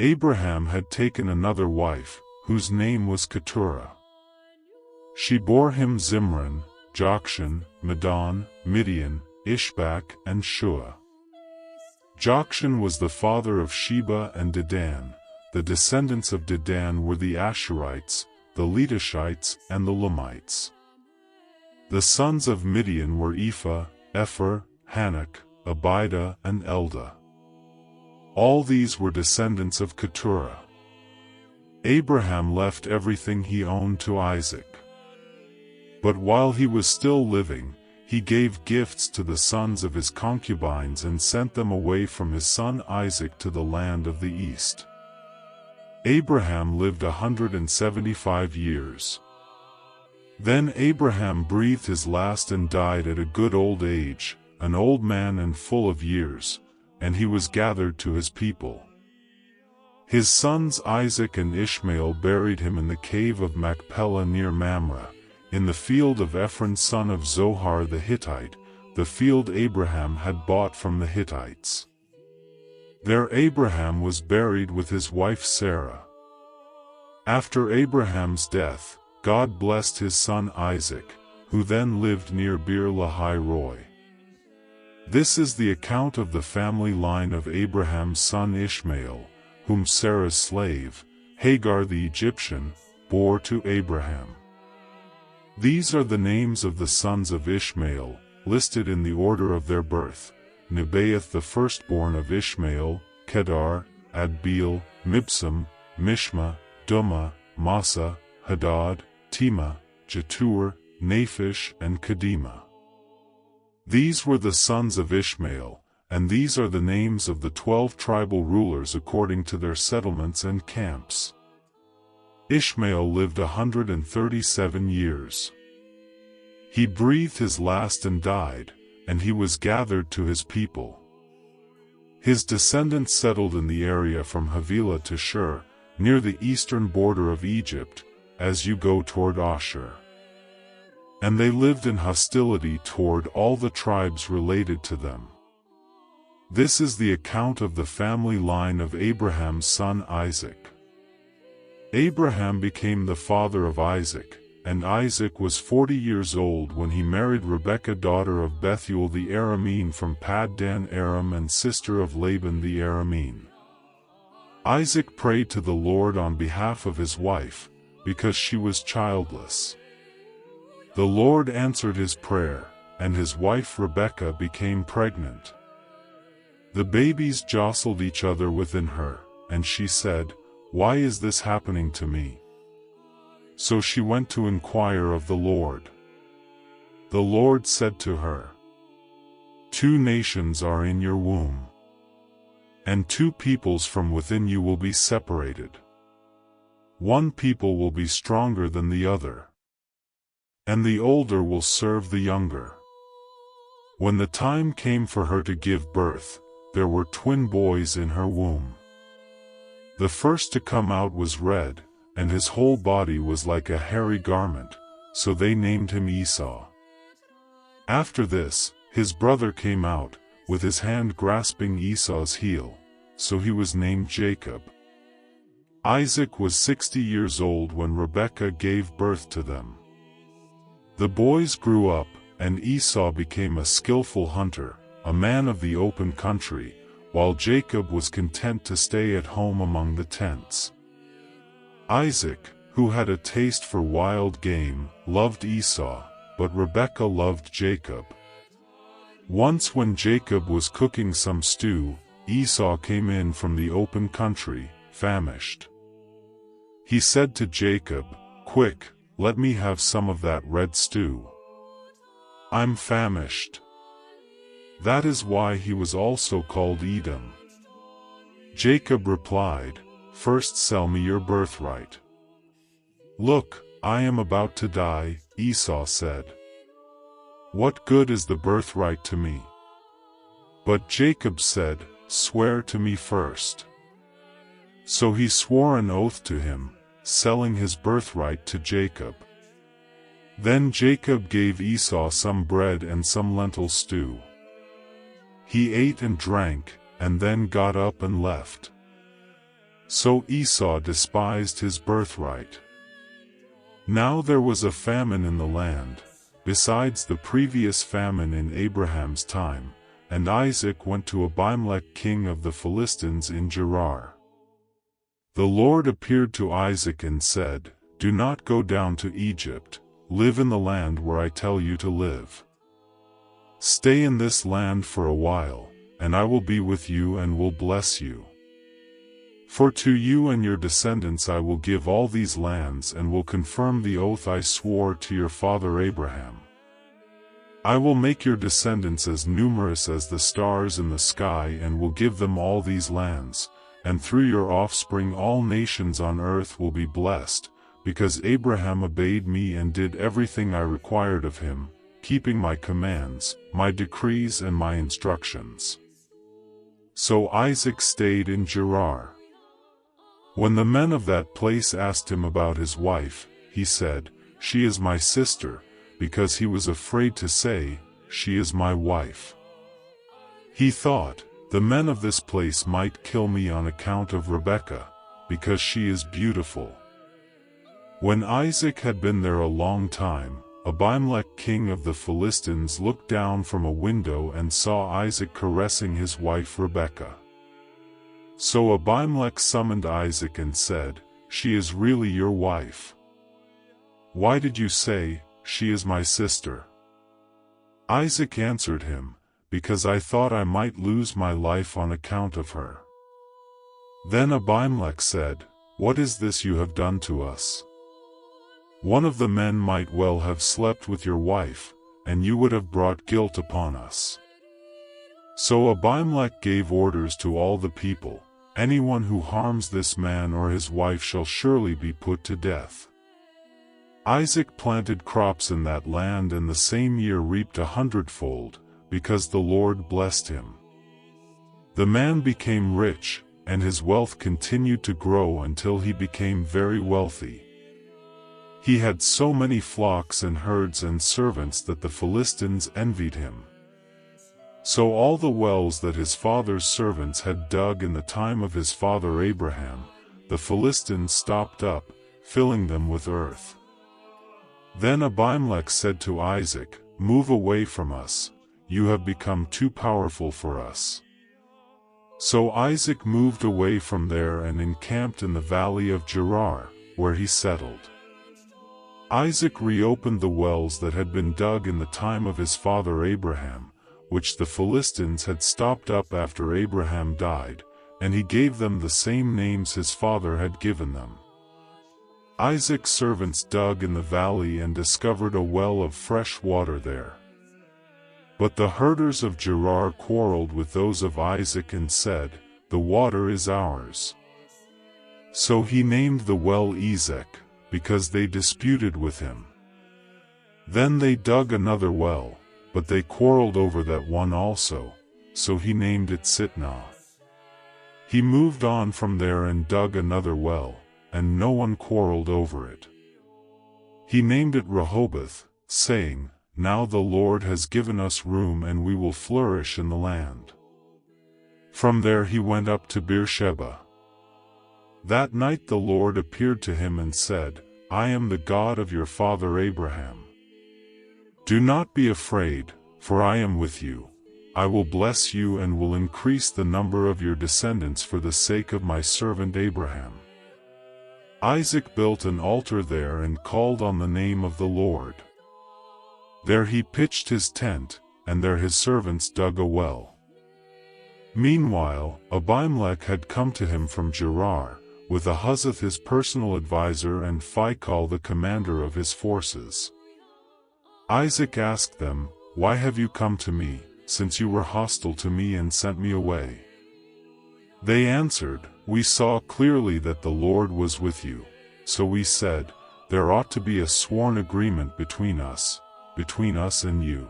Abraham had taken another wife, whose name was Keturah. She bore him Zimran, Jokshan, Medan, Midian, Ishbak, and Shua. Jokshan was the father of Sheba and Dedan. The descendants of Dedan were the Asherites, the Letushites, and the Lamites. The sons of Midian were Ephah, Epher, Hanok, Abida, and Eldah. All these were descendants of Keturah. Abraham left everything he owned to Isaac. But while he was still living, he gave gifts to the sons of his concubines and sent them away from his son Isaac to the land of the east. Abraham lived 175 years. Then Abraham breathed his last and died at a good old age, an old man and full of years, and he was gathered to his people. His sons Isaac and Ishmael buried him in the cave of Machpelah near Mamre, in the field of Ephron son of Zohar the Hittite, the field Abraham had bought from the Hittites. There Abraham was buried with his wife Sarah. After Abraham's death, God blessed his son Isaac, who then lived near Beer Lahai Roi. This is the account of the family line of Abraham's son Ishmael, whom Sarah's slave, Hagar the Egyptian, bore to Abraham. These are the names of the sons of Ishmael, listed in the order of their birth: Nebaioth the firstborn of Ishmael, Kedar, Adbeel, Mibsam, Mishma, Dumah, Massa, Hadad, Tema, Jetur, Naphish, and Kedemah. These were the sons of Ishmael, and these are the names of the 12 tribal rulers according to their settlements and camps. Ishmael lived 137 years. He breathed his last and died, and he was gathered to his people. His descendants settled in the area from Havilah to Shur, near the eastern border of Egypt, as you go toward Ashur. And they lived in hostility toward all the tribes related to them. This is the account of the family line of Abraham's son Isaac. Abraham became the father of Isaac, and Isaac was 40 years old when he married Rebekah daughter of Bethuel the Aramean from Paddan Aram and sister of Laban the Aramean. Isaac prayed to the Lord on behalf of his wife, because she was childless. The Lord answered his prayer, and his wife Rebekah became pregnant. The babies jostled each other within her, and she said, "Why is this happening to me?" So she went to inquire of the Lord. The Lord said to her, "2 nations are in your womb, and 2 peoples from within you will be separated. One people will be stronger than the other, and the older will serve the younger." When the time came for her to give birth, there were twin boys in her womb. The first to come out was red, and his whole body was like a hairy garment, so they named him Esau. After this, his brother came out, with his hand grasping Esau's heel, so he was named Jacob. Isaac was 60 years old when Rebekah gave birth to them. The boys grew up, and Esau became a skillful hunter, a man of the open country, while Jacob was content to stay at home among the tents. Isaac, who had a taste for wild game, loved Esau, but Rebekah loved Jacob. Once when Jacob was cooking some stew, Esau came in from the open country, famished. He said to Jacob, "Quick, let me have some of that red stew. I'm famished." That is why he was also called Edom. Jacob replied, "First sell me your birthright." "Look, I am about to die," Esau said. "What good is the birthright to me?" But Jacob said, "Swear to me first." So he swore an oath to him, selling his birthright to Jacob. Then Jacob gave Esau some bread and some lentil stew. He ate and drank, and then got up and left. So Esau despised his birthright. Now there was a famine in the land, besides the previous famine in Abraham's time, and Isaac went to Abimelek king of the Philistines in Gerar. The Lord appeared to Isaac and said, "Do not go down to Egypt, live in the land where I tell you to live. Stay in this land for a while, and I will be with you and will bless you. For to you and your descendants I will give all these lands and will confirm the oath I swore to your father Abraham. I will make your descendants as numerous as the stars in the sky and will give them all these lands, and through your offspring all nations on earth will be blessed, because Abraham obeyed me and did everything I required of him, keeping my commands, my decrees and my instructions." So Isaac stayed in Gerar. When the men of that place asked him about his wife, he said, "She is my sister," because he was afraid to say, "She is my wife." He thought, "The men of this place might kill me on account of Rebekah, because she is beautiful." When Isaac had been there a long time, Abimelek king of the Philistines looked down from a window and saw Isaac caressing his wife Rebekah. So Abimelek summoned Isaac and said, "She is really your wife. Why did you say, 'She is my sister'?" Isaac answered him, "Because I thought I might lose my life on account of her." Then Abimelek said, "What is this you have done to us? One of the men might well have slept with your wife, and you would have brought guilt upon us." So Abimelek gave orders to all the people, "Anyone who harms this man or his wife shall surely be put to death." Isaac planted crops in that land and the same year reaped 100-fold, because the Lord blessed him. The man became rich, and his wealth continued to grow until he became very wealthy. He had so many flocks and herds and servants that the Philistines envied him. So all the wells that his father's servants had dug in the time of his father Abraham, the Philistines stopped up, filling them with earth. Then Abimelek said to Isaac, "Move away from us, you have become too powerful for us." So Isaac moved away from there and encamped in the valley of Gerar, where he settled. Isaac reopened the wells that had been dug in the time of his father Abraham, which the Philistines had stopped up after Abraham died, and he gave them the same names his father had given them. Isaac's servants dug in the valley and discovered a well of fresh water there. But the herders of Gerar quarreled with those of Isaac and said, "The water is ours." So he named the well Esek, because they disputed with him. Then they dug another well, but they quarreled over that one also, so he named it Sitnah. He moved on from there and dug another well, and no one quarreled over it. He named it Rehoboth, saying, "Now the Lord has given us room and we will flourish in the land." From there he went up to Beersheba. That night the Lord appeared to him and said, "I am the God of your father Abraham. Do not be afraid, for I am with you. I will bless you and will increase the number of your descendants for the sake of my servant Abraham." Isaac built an altar there and called on the name of the Lord. There he pitched his tent, and there his servants dug a well. Meanwhile, Abimelek had come to him from Gerar, with Ahuzath his personal advisor and Phicol the commander of his forces. Isaac asked them, "Why have you come to me, since you were hostile to me and sent me away?" They answered, "We saw clearly that the Lord was with you, so we said, there ought to be a sworn agreement between us and you.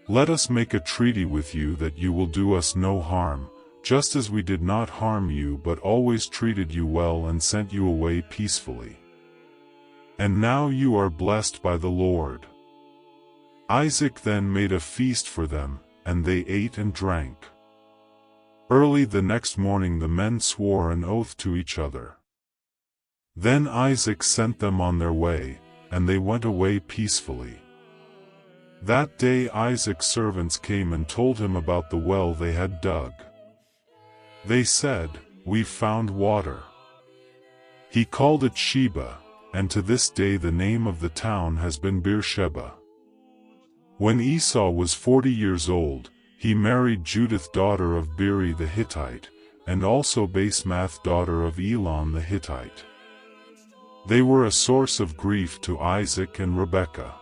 Let us make a treaty with you that you will do us no harm, just as we did not harm you but always treated you well and sent you away peacefully. And now you are blessed by the Lord." Isaac then made a feast for them, and they ate and drank. Early the next morning the men swore an oath to each other. Then Isaac sent them on their way, and they went away peacefully. That day Isaac's servants came and told him about the well they had dug. They said, "We've found water." He called it Sheba, and to this day the name of the town has been Beersheba. When Esau was 40 years old, he married Judith daughter of Beeri the Hittite, and also Basemath daughter of Elon the Hittite. They were a source of grief to Isaac and Rebekah.